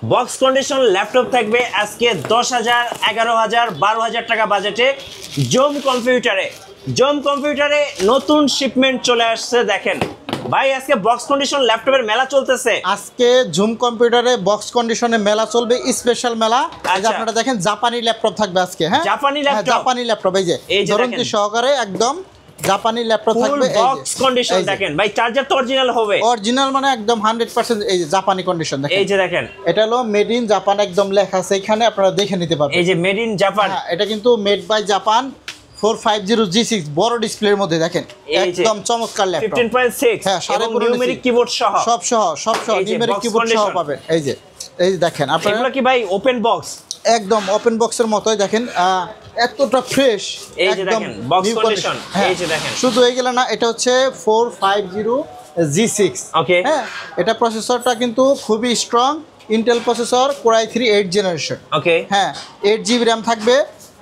Box condition laptop থাকবে আজকে 10,000, 11,000, 12,000 টাকা বাজেটে জোম কম্পিউটারে নতুন শিপমেন্ট চলে আসছে। দেখেন ভাই, আজকে বক্স কন্ডিশন ল্যাপটপের মেলা চলতেছে। আজকে জুম কম্পিউটারে বক্স কন্ডিশনে মেলা চলবে, স্পেশাল মেলা। এই যে আপনারা দেখেন জাপানি ল্যাপটপ থাকবে আজকে। হ্যাঁ, জাপানি ল্যাপটপ, এই যে ধরনটি সহকারে একদম জাপানি ল্যাপটপ থাকবে। এই বক্স কন্ডিশন দেখেন ভাই, চার্জার তো অরিজিনাল হবে, অরিজিনাল মানে একদম 100%। এই যে জাপানি কন্ডিশন দেখেন, এই যে দেখেন, এটা হলো মেড ইন জাপান, একদম লেখা আছে এখানে, আপনারা দেখে নিতে পারবেন। এই যে মেড ইন জাপান, এটা কিন্তু মেড বাই জাপান 450G6 বড় ডিসপ্লের মধ্যে দেখেন, একদম চমৎকার ল্যাপটপ 15.6। হ্যাঁ, এবং নিউমেরিক কিবোর্ড সহ, সব নিউমেরিক কিবোর্ড সহ পাবেন। এই যে দেখেন আপনারা, এগুলো কি ভাই ওপেন বক্স? একদম ওপেন বক্সের মতোই দেখেন, এতটা ফ্রেশ, এই যে দেখেন বক্স কন্ডিশন। এই যে দেখেন, শুধু এইগুলা না, এটা হচ্ছে 450G6। ওকে, হ্যাঁ, এটা প্রসেসরটা কিন্তু খুবই strong, Intel processor, Core i3 8th generation. Okay, হ্যাঁ, 8GB RAM থাকবে।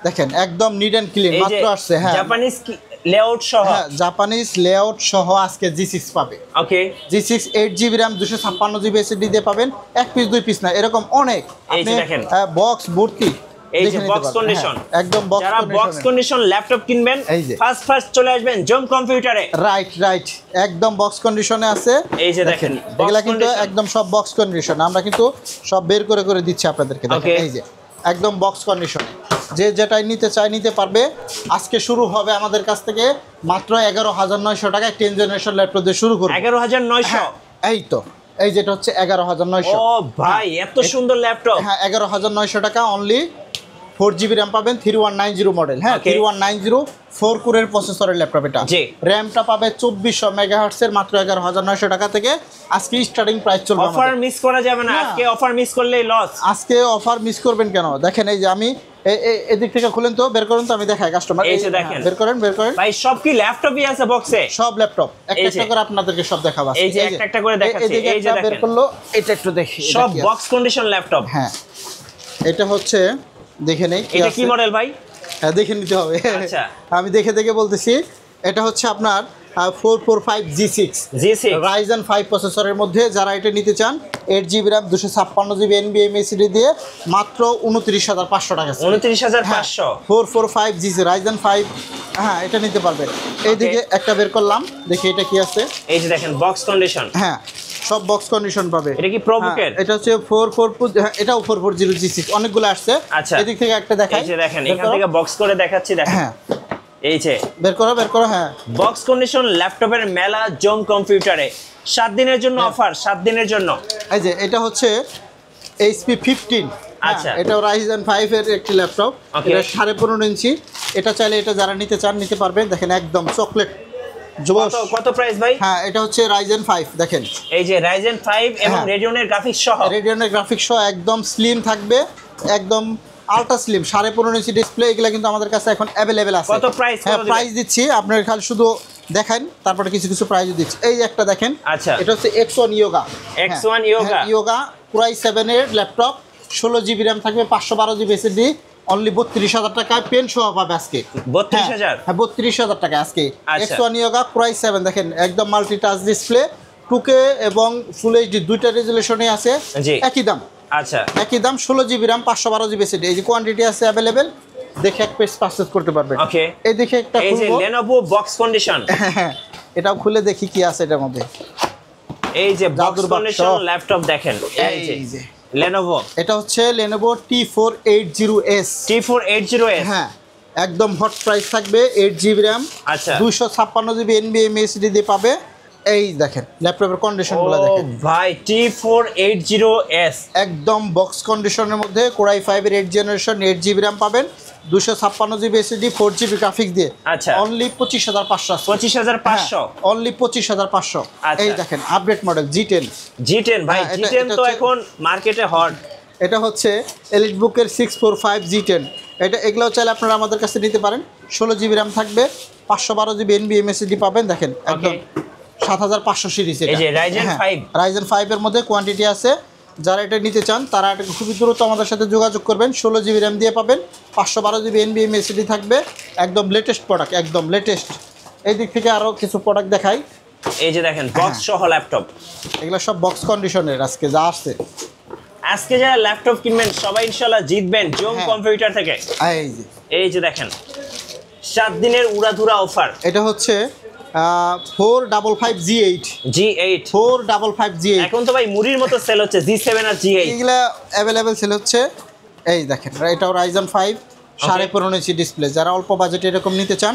দেখেন একদম নিট এন্ড ক্লিন, মাত্র আসছে। হ্যাঁ, জাপানিজ লেআউট সহ, হ্যাঁ জাপানিজ লেআউট সহ আজকে G6 পাবে। ওকে, G6 8GB RAM 256GB SSD দিয়ে পাবেন। এক পিস দুই পিস না, এরকম অনেক। আপনি দেখেন বক্স ভর্তি। এই যে বক্স কন্ডিশন, একদম বক্স কন্ডিশন। যারা বক্স কন্ডিশন ল্যাপটপ কিনবেন, এই যে ফার্স্ট চলে আসবেন জোম কম্পিউটারে। রাইট, একদম বক্স কন্ডিশনে আছে। এই যে দেখেন, এগুলা কিন্তু একদম সব বক্স কন্ডিশন, আমরা কিন্তু সব বের করে দিচ্ছি আপনাদেরকে। দেখেন এই যে একদম বক্স কন্ডিশনে, যে যেটাই নিতে চায় নিতে পারবে। আজকে শুরু হবে আমাদের কাছ থেকে মাত্র 11,900 টাকায় 10th জেনারেশন ল্যাপটপ দিয়ে শুরু করব। 11,900? এই তো, এই যেটা হচ্ছে 11,900। ও ভাই, এত সুন্দর ল্যাপটপ। হ্যাঁ, 11,900 টাকা অনলি। 4GB RAM পাবেন, 3190 মডেল। হ্যাঁ, 3190 4 কোরের প্রসেসরের ল্যাপটপ এটা। র্যামটা পাবে 2400 মেগাহার্টজ এর, মাত্র 11,900 টাকা থেকে আজকে স্টার্টিং প্রাইস চলবে। অফার মিস করা যাবে না, আজকে অফার মিস করলেই লস। আজকে অফার মিস করবেন কেন? দেখেন এই যে আমি এদিক থেকে খুলেন তো, বের করেন তো, আমি দেখাই কাস্টমার। এই যে দেখেন, বের করেন ভাই, সব কি ল্যাপটপই আছে বক্সে? সব ল্যাপটপ একটা করে আপনাদেরকে সব দেখাবো। এই যে একটা করে দেখাচ্ছি। এই যে বের করলো, এটা একটু দেখি। সব বক্স কন্ডিশন ল্যাপটপ। হ্যাঁ, এটা হচ্ছে, দেখে নেই এটা কি মডেল ভাই? হ্যাঁ, দেখে নিতে হবে। আচ্ছা, আমি দেখে বলতেছি। এটা হচ্ছে আপনার 445G6 Ryzen 5 প্রসেসরের মধ্যে। যারা এটা নিতে চান, 8GB RAM 256GB NVMe SSD দিয়ে মাত্র 29,500 টাকা। 29,500। 445G6 Ryzen 5। হ্যাঁ, এটা নিতে পারবেন। এইদিকে একটা বের করলাম, দেখি এটা কি আছে। এই যে দেখেন বক্স কন্ডিশন। হ্যাঁ, সব বক্স কন্ডিশন পাবে। এটা কি প্রোবুকের? এটা হচ্ছে 44, এটাও 440G6, অনেকগুলো আসছে। আচ্ছা, এদিক থেকে একটা দেখাই। এই যে দেখেন, এখান থেকে বক্স করে দেখাচ্ছি। দেখেন, হ্যাঁ, এই যে বের করো। হ্যাঁ, বক্স কন্ডিশন ল্যাপটপের মেলা জোম কম্পিউটারে 7 দিনের জন্য অফার, 7 দিনের জন্য। এই যে এটা হচ্ছে HP 15। আচ্ছা, এটাও Ryzen 5 এর একটি ল্যাপটপ। এটা 15.5 ইঞ্চি। এটা চাইলে এটা যারা নিতে চান নিতে পারবেন। দেখেন একদম চকলেট। কত প্রাইস ভাই? হ্যাঁ, এটা হচ্ছে Ryzen 5। দেখেন এই যে Ryzen 5 এবং রেডিয়নের গ্রাফিক্স সহ, একদম স্লিম থাকবে, একদম আলট্রা স্লিম, 15.5 ইঞ্চি ডিসপ্লে। এগুলা কিন্তু আমাদের কাছে এখন অ্যাভেলেবেল আছে। কত প্রাইস? হ্যাঁ, প্রাইস দিচ্ছি, আপনার খালি শুধু দেখেন, তারপরে কিছু প্রাইস দিচ্ছি। এই যে একটা দেখেন। আচ্ছা, এটা হচ্ছে X1 Yoga Core i7 এর ল্যাপটপ, 16GB RAM থাকবে, 512GB SSD, অনলি 32,000 টাকায় পেন সহ পাবে আজকে। 32,000? হ্যাঁ, 32,000 টাকা আজকে। X1 Yoga Core i7 দেখেন, একদম মাল্টি টাচ ডিসপ্লে, 2K এবং ফুল এইচডি দুইটা রেজুলেশনে আছে। একই দাম। আচ্ছা, একই দাম, 16GB RAM 512GB SSD। এই যে কোয়ান্টিটি আছে অ্যাভেলেবেল, দেখে এক পিস পারচেজ করতে পারবেন। ওকে, এই দেখে একটা এই যে Lenovo বক্স কন্ডিশন। এটাও খুলে দেখি কি আছে এটার মধ্যে। এই যে বক্স কন্ডিশন ল্যাপটপ দেখেন, এই যে Lenovo। এটা হচ্ছে Lenovo T480S। হ্যাঁ, একদম হট প্রাইস থাকবে, 8GB RAM। আচ্ছা, 256GB NVMe SSD দিয়ে পাবে। এই দেখেন ল্যাপটপের কন্ডিশনগুলো দেখেন ভাই, T480S একদম বক্স কন্ডিশনের মধ্যে। Core i5 এর 8th জেনারেশন, 8GB RAM পাবেন, 256GB SSD, 4GB গ্রাফিক্স দিয়ে। আচ্ছা, অনলি 25,500। 25,500, অনলি 25,500। এই দেখেন আপডেট মডেল G10 ভাই। G10 তো এখন মার্কেটে হট। এটা হচ্ছে এলিটবুকের 645G10। এগুলোও চাইলে আপনারা আমাদের কাছে নিতে পারেন। 16GB RAM থাকবে, 512GB NVMe SSD পাবেন। দেখেন একদম 7500 সিরিজ। এই যে Ryzen 5 এর মধ্যে কোয়ান্টিটি আছে। যারা এটা নিতে চান তারা এটা খুবই দ্রুত আমাদের সাথে যোগাযোগ করবেন। 16GB RAM দিয়ে পাবেন, 512GB NVMe SSD থাকবে, একদম লেটেস্ট প্রোডাক্ট, একদম লেটেস্ট। এই দিক থেকে আরও কিছু প্রোডাক্ট দেখাই। এই যে দেখেন বক্স সহ ল্যাপটপ, এগুলো সব বক্স কন্ডিশনের আজকে যা আসছে। আজকে যারা ল্যাপটপ কিনবেন সবাই ইনশাআল্লাহ জিতবেন জোম হ্যাঁ। কম্পিউটার থেকে। এই যে দেখেন 7 দিনের উড়াধুরা অফার। এটা হচ্ছে 455 G8 455 G8 এখন তো ভাই মুড়ির মতো সেল হচ্ছে G7 আর G8 এগুলা অ্যাভেলেবেল সেল হচ্ছে। এই দেখেন এটাও Ryzen 5 15.5 ইঞ্চি ডিসপ্লে। যারা অল্প বাজেটে এরকম নিতে চান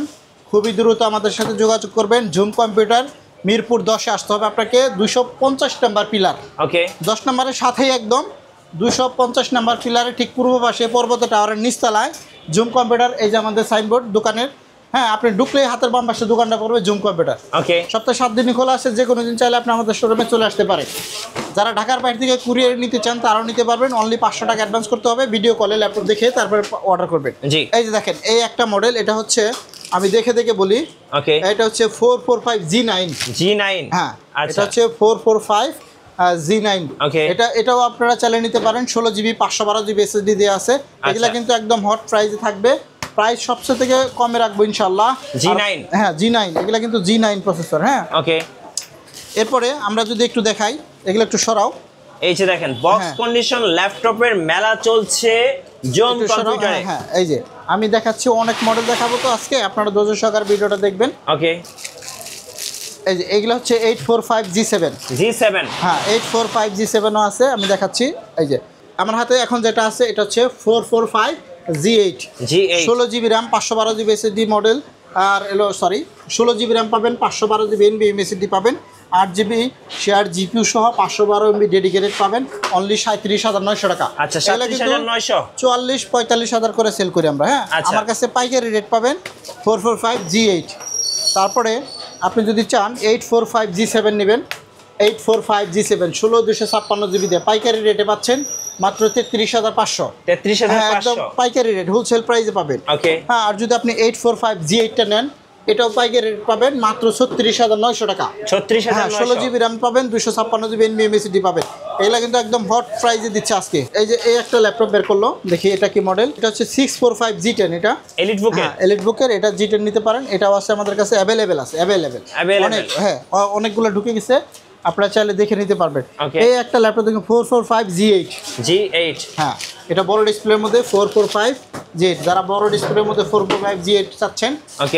খুবই দ্রুত আমাদের সাথে যোগাযোগ করবেন। জুম কম্পিউটার মিরপুর 10-এ আসতে হবে আপনাকে। 250 নাম্বার পিলার, ওকে 10 নম্বরের সাথেই একদম 250 নাম্বার পিলারের ঠিক পূর্ব পাশে পর্বত টাওয়ারের নিচতলায় জুম কম্পিউটার। এই যে আমাদের সাইনবোর্ড দোকানের, হ্যাঁ আপনি ঢুকলেই হাতের বাম পাশে দোকানটা পড়বে জুম কম্পিউটার। ওকে সপ্তাহে 7 দিনই খোলা আছে, যে কোনো দিন চাইলে আপনি আমাদের শোরুমে চলে আসতে পারেন। যারা ঢাকার বাইরে থেকে কুরিয়ার নিতে চান তারাও নিতে পারবেন। অনলি 500 টাকা অ্যাডভান্স করতে হবে, ভিডিও কলে ল্যাপটপ দেখে তারপরে অর্ডার করবেন। জি এই যে দেখেন এই একটা মডেল, এটা হচ্ছে আমি দেখে বলি, ওকে এটা হচ্ছে 445 G9। হ্যাঁ এটা হচ্ছে 445 G9। ওকে এটাও আপনারা চালিয়ে নিতে পারেন। 16 GB 512 GB SSD দিয়ে আছে। এগুলা কিন্তু একদম হট প্রাইসে থাকবে, প্রাইস সবচেয়ে থেকে কমে রাখবো ইনশাআল্লাহ। G9 হ্যাঁ G9, এগুলা কিন্তু G9 প্রসেসর। হ্যাঁ ওকে এরপরে আমরা যদি একটু দেখাই, এগুলো একটু সরাও। এই যে দেখেন বক্স কন্ডিশন ল্যাপটপের মেলা চলছে জোম কম্পিউটারে। হ্যাঁ এই যে আমি দেখাচ্ছি অনেক মডেল দেখাবো, তো আজকে আপনারা ধৈর্য সহকারে ভিডিওটা দেখবেন। ওকে এই যে এগুলো হচ্ছে 845 G7। হ্যাঁ 845 G7ও আছে, আমি দেখাচ্ছি। এই যে আমার হাতে এখন যেটা আছে এটা হচ্ছে 445 G8 16 GB RAM 512 GB SSD model. আর এলো 16 GB RAM পাবেন, 512 GB NVMe SSD পাবেন, 8 GB শেয়ার জিপিইউ সহ 512 MB ডেডিকেটেড পাবেন। অনলি 37,900 টাকা। আচ্ছা 37,900 44-45,000 করে সেল করি আমরা। হ্যাঁ আমার কাছে পাইকারি রেট পাবেন 445 G8। তারপরে আপনি যদি চান 845 G7 নেবেন, 845 G7 16 256 GB দিয়ে পাইকারি রেটে পাচ্ছেন মাত্র 33,500। 33,500 একদম পাইকারি রেট, হোলসেল প্রাইসে পাবেন। ওকে হ্যাঁ আর যদি আপনি 845 G8টা নেন এটাও পাইকারি রেট পাবেন মাত্র 36,900 টাকা। 36,900 16 GB RAM পাবেন, 256 GB NVMe SSD পাবেন। এগুলা কিন্তু একদম হট প্রাইসে দিচ্ছে আজকে। এই যে এই একটা ল্যাপটপ বের করলো, দেখি এটা কি মডেল। এটা হচ্ছে 645 G10। এটা এলিট বুকের। হ্যাঁ এলিট বুকের, এটা G10 নিতে পারেন। এটাও আছে আমাদের কাছে অ্যাভেলেবেল আছে, অনেক। হ্যাঁ অনেকগুলো ঢুকে গেছে, আপনারা চাইলে দেখে নিতে পারবেন। এই একটা ল্যাপটপ দেখুন 445 G8। হ্যাঁ এটা বড় ডিসপ্লের মধ্যে 445 G8। যারা বড় ডিসপ্লের মধ্যে 445 G8 চাচ্ছেন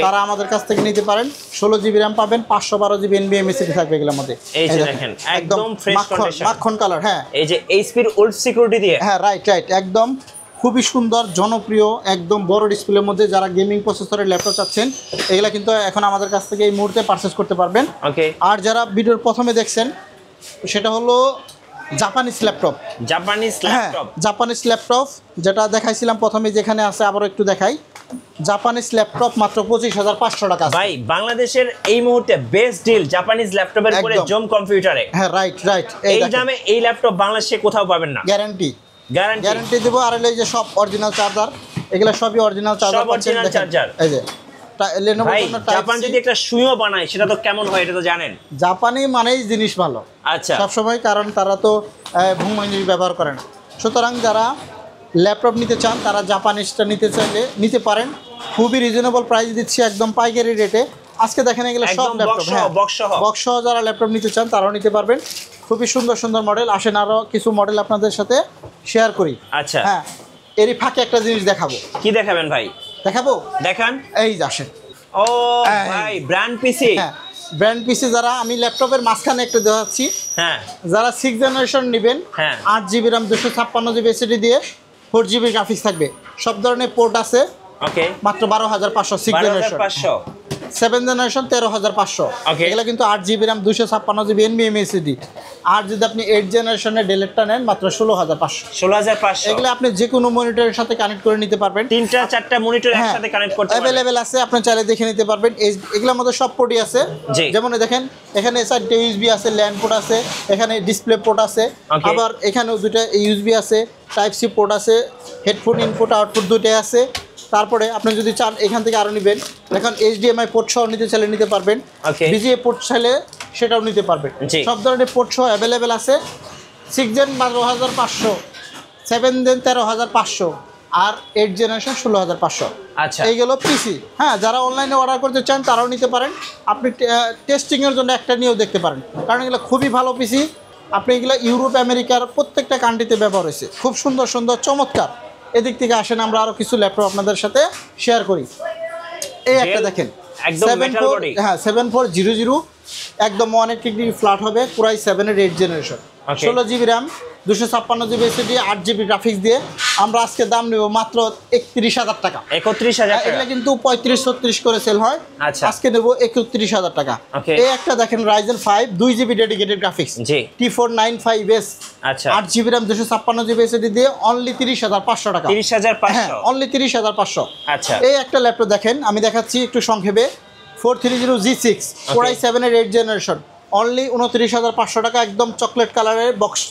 তারা আমাদের কাছ থেকে নিতে পারেন। 16 GB RAM পাবেন, 512 GB NVMe SSD থাকবে এগুলোর মধ্যে। এই যে দেখেন একদম ফ্রেশ কন্ডিশন, মাখন কালার। হ্যাঁ এই যে এইচপির উলফ সিকিউরিটি দিয়ে। হ্যাঁ রাইট একদম খুবই সুন্দর জনপ্রিয় একদম বড় ডিসপ্লের মধ্যে যারা গেমিং প্রসেসরের ল্যাপটপ চাচ্ছেন এগুলা কিন্তু এখন আমাদের কাছ থেকে এই মুহূর্তে পারচেজ করতে পারবেন। ওকে আর যারা ভিডিওর প্রথমে দেখছেন সেটা হলো জাপানিজ ল্যাপটপ। জাপানিজ ল্যাপটপ যেটা দেখাইছিলাম প্রথমে, যেখানে আছে আবারও একটু দেখাই। জাপানিজ ল্যাপটপ মাত্র 25,500 টাকা। ভাই বাংলাদেশের এই মুহূর্তে বেস্ট ডিল জাপানিজ ল্যাপটপের উপরে জোম কম্পিউটারে। হ্যাঁ রাইট এই দামে এই ল্যাপটপ বাংলাদেশে কোথাও পাবেন না, গ্যারান্টি দেবো। আর এই যে সব অরিজিনাল চার্জার, এগুলা সবই অরিজিনাল চার্জার। এই যে Lenovo জন্য জাপান যদি একটা সুইও বানায় সেটা তো কেমন হয় এটা তো জানেন। জাপানি মানেই জিনিস ভালো। আচ্ছা সব সময়, কারণ তারা তো ভূমি ব্যবহার করে না। সুতরাং যারা ল্যাপটপ নিতে চান তারা জাপানিজটা নিতে চাইলে নিতে পারেন। খুবই রিজনেবল প্রাইস দিচ্ছি একদম পাইকারি রেটে। আজকে দেখেন এগুলো সব ল্যাপটপ, হ্যাঁ বক্স সহ যারা ল্যাপটপ নিতে চান তারাও নিতে পারবেন। খুবই সুন্দর সুন্দর মডেল। আসেন আরও কিছু মডেল আপনাদের সাথে শেয়ার করি। আচ্ছা হ্যাঁ এরই ফাঁকে একটা জিনিস দেখাবো। কি দেখাবেন ভাই? দেখাবো, দেখান। এই যে আসেন। ও ভাই ব্র্যান্ড পিসি। হ্যাঁ ব্র্যান্ড পিসি যারা, আমি ল্যাপটপের মাঝখানে একটা দেখাচ্ছি। হ্যাঁ যারা 6 জেনারেশন নেবেন, 8 GB RAM 256 GB SSD দিয়ে 4 GB গ্রাফিক্স থাকবে, সব ধরনের পোর্ট আছে। ওকে মাত্র 12,500 6 জেনারেশন। 7 জেনারেশন 13,500। এগুলো কিন্তু 8 GB RAM 256 GB NVMe SSD। আর যদি আপনি 8 জেনারেশনের ডেলেটটা নেন মাত্র 16,500। এগুলো আপনি যে কোনো মনিটরের সাথে কানেক্ট করে নিতে পারবেন। 3-4টা মনিটর একসাথে কানেক্ট করতে পারবেন, अवेलेबल আছে, আপনি চাইলে দেখে নিতে পারবেন। এগুলোর মধ্যে সব পোর্টই আছে। যেমন দেখেন এখানে সাইডে ইউএসবি আছে, ল্যান্ড পোর্ট আছে, এখানে ডিসপ্লে পোর্ট আছে, আবার এখানেও দুটো ইউএসবি আছে, টাইপ সি পোর্ট আছে, হেডফোন ইনপুট আউটপুট দুটোই আছে। তারপরে আপনি যদি চান এখান থেকে আরও নেবেন, এখন HDMI পোর্ট সহ নিতে চাইলে নিতে পারবেন, VGA পোর্ট চাইলে সেটাও নিতে পারবেন। সব ধরনের পোর্ট সহ অ্যাভেলেবেল আছে। 6 জেন 12,500, 7 জেন 13,500, আর 8 জেনারেশন 16,500। আচ্ছা এইগুলো পিসি। হ্যাঁ যারা অনলাইনে অর্ডার করতে চান তারাও নিতে পারেন। আপনি টেস্টিংয়ের জন্য একটা নিয়েও দেখতে পারেন, কারণ এগুলো খুবই ভালো পিসি, আপনি এগুলো ইউরোপ আমেরিকার প্রত্যেকটা কান্ট্রিতে ব্যবহার হয়েছে, খুব সুন্দর সুন্দর চমৎকার। এদিক থেকে আসেন আমরা আরও কিছু ল্যাপটপ আপনাদের সাথে শেয়ার করি। এই একটা দেখেন, একদম মেটাল বডি, হ্যাঁ 7400, একদম 180 ডিগ্রি ফ্ল্যাট হবে, পুরাই 7-এর 8 generation, 16 GB RAM, 256 GB SSD, 8 GB graphics দিয়ে আমরা আজকে দাম নেব মাত্র 31,000 টাকা। 31,000 টাকা। এগুলো কিন্তু 35-36 করে সেল হয়, আজকে নেব 31,000 টাকা। এই একটা দেখেন Ryzen 5 2 জিবি ডেডিকেটেড গ্রাফিক্স, জি T495S, আচ্ছা 8 জিবি র্যাম, 256 জিবি এসএসডি দিয়ে অনলি 30,500 টাকা। 30,500, অনলি 30,500। আচ্ছা এই একটা ল্যাপটপ দেখেন, আমি দেখাচ্ছি একটু সংক্ষেপে, 430G6 Core i7-এর 8 জেনারেশন, অনলি 29,500 টাকা। একদম চকলেট কালারের বক্স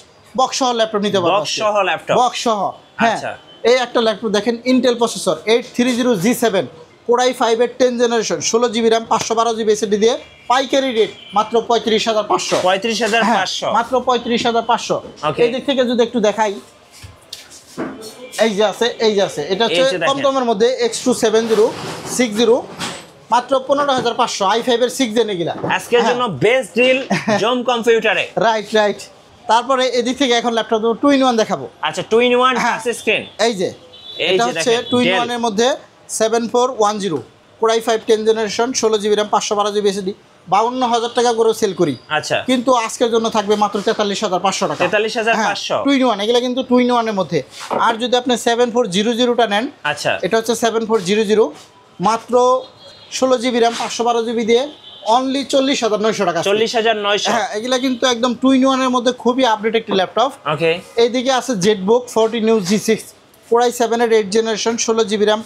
সহ ল্যাপটপ নিতে পারবেন, বক্স সহ। হ্যাঁ, এই একটা ল্যাপটপ দেখেন, Intel processor 830G7 Core i5-এর 10 generation, 16 GB RAM, 512 GB SSD দিয়ে পাইকারি রেট মাত্র 35,500। 35,500, মাত্র 35,500। এই দিক থেকে যদি একটু দেখাই, এই যে আছে, এটা হচ্ছে কম দামের মধ্যে X27060, মাত্র 15,500, i5-এর 6 জেন এগুলা আজকের জন্য বেস্ট ডিল জম কম্পিউটারে। রাইট। তারপরে এদিক থেকে এখন ল্যাপটপ 2-in-1 দেখাবো। আচ্ছা 2-in-1 টাচ স্ক্রিন, এই যে এটা হচ্ছে 2-in-1 এর মধ্যে 7410 Core i5 10 generation, 16 GB RAM, 512 GB SSD, 52,000 টাকা করে সেল করি। আচ্ছা, কিন্তু আজকের জন্য থাকবে মাত্র 43,500 টাকা। 43,500 2-in-1, এগুলা কিন্তু 2-in-1 এর মধ্যে। আর যদি আপনি 7400টা নেন, আচ্ছা এটা হচ্ছে 7400, মাত্র 16 জিবি র্যাম, 512 জিবি দিয়ে অনলি 40,900 টাকা। 40,900। হ্যাঁ, এগুলা কিন্তু একদম 2-in-1 এর মধ্যে খুবই আপডেট একটি ল্যাপটপ। ওকে, এইদিকে আছে Jetbook 40 new G6 Core i7-এর 8 generation, 16 GB RAM,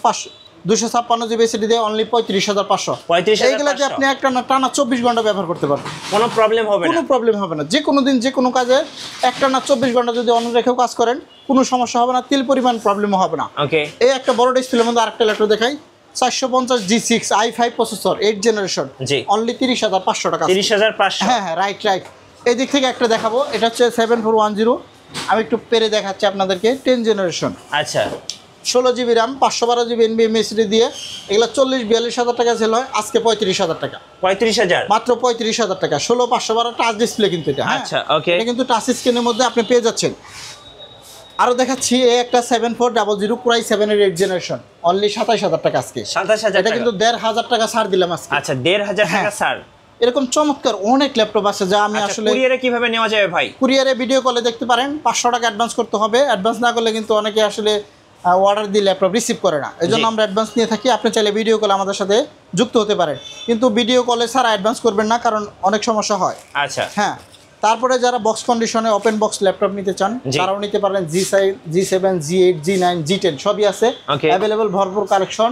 256 GB SSD দিয়ে অনলি 35,500। এইগুলাকে আপনি একটা টানা 24 ঘন্টা ব্যবহার করতে পারবেন, কোনো প্রবলেম হবে না। যে কোনো দিন যে কোনো কাজে একটা না 24 ঘন্টা যদি অন রেখেও কাজ করেন, কোনো সমস্যা হবে না, তিল পরিমাণ প্রবলেমও হবে না। ওকে, এই একটা বড় ডিসপ্লের মধ্যে আরেকটা ল্যাপটপ দেখাই, 450G6 i5 processor, 8 generation, only 30,500 টাকা। 30,500। হ্যাঁ, রাইট। এই দিক থেকে একটা দেখাবো, এটা হচ্ছে 7410, আমি একটু পেরে দেখাচ্ছি আপনাদেরকে, 10 জেনারেশন। আচ্ছা, 16 GB RAM, 512 GB NVMe SSD দিয়ে এগুলো 40-42,000 টাকা সেল হয়, আজকে 35,000 টাকা। 35,000, মাত্র 35,000 টাকা। 16/512 টাচ ডিসপ্লে কিন্তু এটা। আচ্ছা, ওকে, এটা কিন্তু টাচ স্ক্রিনের মধ্যে আপনি পেয়ে যাচ্ছেন। আরো দেখাচ্ছি, এই একটা 7400 Core i7-এর 8 জেনারেশন, অনলি 27,000 টাকা আজকে। 27,000 এটা কিন্তু 1,500 টাকা ছাড় দিলাম আজকে। আচ্ছা, 1,500 টাকা ছাড়। এরকম চমৎকার অনেক ল্যাপটপ আছে যা আমি আসলে কুরিয়ারে কিভাবে নেওয়া যাবে ভাই? কুরিয়ারে ভিডিও কলে দেখতে পারেন, 500 টাকা অ্যাডভান্স করতে হবে। অ্যাডভান্স না করলে কিন্তু অনেকে আসলে অর্ডার দিয়ে ল্যাপটপ রিসিভ করে না, এই জন্য আমরা অ্যাডভান্স নিয়ে থাকি। আপনি চাইলে ভিডিও কলে আমাদের সাথে যুক্ত হতে পারেন, কিন্তু ভিডিও কলে ছাড়া অ্যাডভান্স করবেন না, কারণ অনেক সমস্যা হয়। আচ্ছা, হ্যাঁ। তারপরে যারা বক্স কন্ডিশনে ওপেন বক্স ল্যাপটপ নিতে চান, তারাও নিতে পারেন। G7, G8, G9, G10 সবই আছে অ্যাভেলেবল, ভরপুর কালেকশন,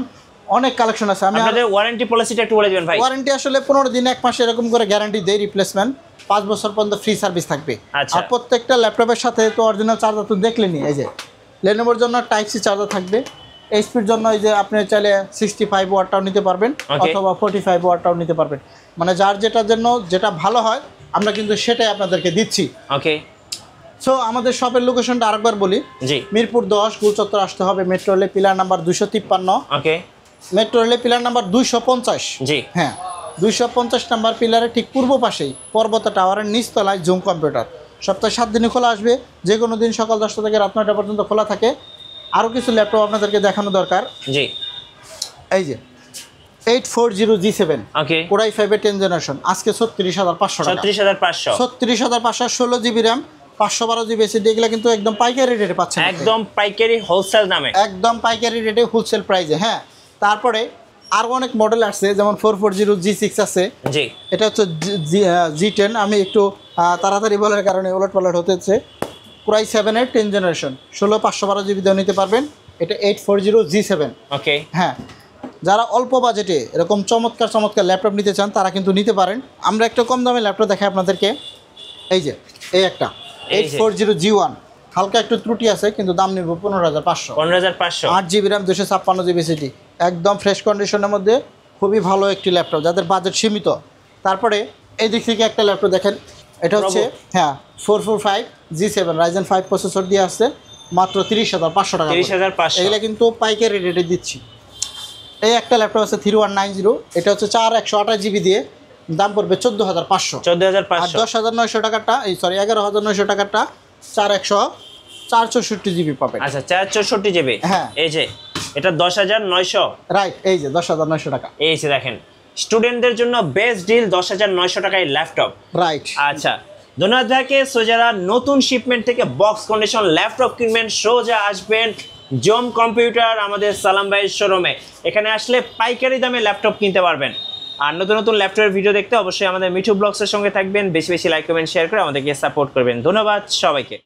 অনেক কালেকশন আছে। আমি আপনাদের ওয়ারেন্টি পলিসিটা একটু বলে দিবেন ভাই। ওয়ারেন্টি আসলে 15 দিন 1 মাস এরকম করে গ্যারান্টি দেয়, রিপ্লেসমেন্ট 5 বছর পর্যন্ত ফ্রি সার্ভিস থাকবে। আর প্রত্যেকটা ল্যাপটপের সাথে তো অরিজিনাল চার্জার তো দেখলেনি, এই যে Lenovoর জন্য টাইপ সি চার্জার থাকবে, এইচপির জন্য এই যে আপনি চাইলে 65 ওয়াটটাও নিতে পারবেন, অথবা 45 ওয়াটটাও নিতে পারবেন, মানে যার যেটার জন্য যেটা ভালো হয় আমরা কিন্তু সেটাই আপনাদেরকে দিচ্ছি। ওকে, সো আমাদের শপের লোকেশনটা আরেকবার বলি, মিরপুর 10 গোলচত্বর আসতে হবে, মেট্রো রেলে পিলার নাম্বার 253। ওকে, মেট্রো রেলে পিলার নাম্বার 250। হ্যাঁ, 250 নাম্বার পিলারের ঠিক পূর্ব পাশেই পর্বত টাওয়ারের নিচতলায় জুম কম্পিউটার। সপ্তাহে 7 দিনই খোলা আসবে, যে কোনো দিন সকাল 10টা থেকে রাত 9টা পর্যন্ত খোলা থাকে। আরও কিছু ল্যাপটপ আপনাদেরকে দেখানো দরকার। এই যে 840G7 Core i5-এর 10 জেনারেশন, আজকে 36,500 টাকা। 36,500, 16 জিবি র্যাম, 512 জিবি এসএসডি, এগুলো কিন্তু একদম পাইকারি রেটে পাচ্ছেন, একদম পাইকারি হোলসেল দামে, একদম পাইকারি রেটে হোলসেল প্রাইসে। হ্যাঁ, তারপরে আরও অনেক মডেল আসছে, যেমন 440G6 আছে, এটা হচ্ছে G10। আমি একটু তাড়াতাড়ি বলার কারণে ওলট পালট হতেছে। Core i7-এর 10 জেনারেশন, 16/512 জিবি দিয়ে নিতে পারবেন, এটা 840G7। ওকে, হ্যাঁ, যারা অল্প বাজেটে এরকম চমৎকার ল্যাপটপ নিতে চান তারা কিন্তু নিতে পারেন। আমরা একটা কম দামে ল্যাপটপ দেখাই আপনাদেরকে, এই যে এই একটা 840G1, হালকা একটু ত্রুটি আছে, কিন্তু দাম নিব 15,500। 8 জিবি র্যাম, 256 জিবি এসএসডি, একদম ফ্রেশ কন্ডিশনের মধ্যে খুবই ভালো একটি ল্যাপটপ যাদের বাজেট সীমিত। তারপরে এই দিক থেকে একটা ল্যাপটপ দেখেন, এটা হচ্ছে 445G7 Ryzen 5 প্রসেসর দিয়ে আসছে, মাত্র 30,500 টাকা। 30,500, এগুলো কিন্তু পাইকারি রেটে দিচ্ছি। এই একটা ল্যাপটপ আছে 3190, এটা হচ্ছে 4128 জিবি দিয়ে দাম পড়বে 14500। 14500। আর 10900 টাকাটা এই সরি 11900 টাকাটা 464 জিবি পাবেন। আচ্ছা 464 জিবি। হ্যাঁ এই যে এটা 10900। রাইট, এই যে 10900 টাকা। এই যে দেখেন স্টুডেন্টদের জন্য বেস্ট ডিল 10900 টাকায় ল্যাপটপ। রাইট। আচ্ছা ধন্যবাদ ভাইকে। সো যারা নতুন শিপমেন্ট থেকে বক্স কন্ডিশন ল্যাপটপ কিনবেন সোজা আসবেন জম কম্পিউটার আমাদের সালাম ভাইয়ের শোরুমে। এখানে আসলে পাইকারি দামে ল্যাপটপ কিনতে পারবেন। আর নতুন নতুন ল্যাপটপের ভিডিও দেখতে অবশ্যই আমাদের মিঠু ব্লগসের সঙ্গে থাকবেন। বেশি বেশি লাইক কমেন্ট শেয়ার করে আমাদেরকে সাপোর্ট করবেন। ধন্যবাদ সবাইকে।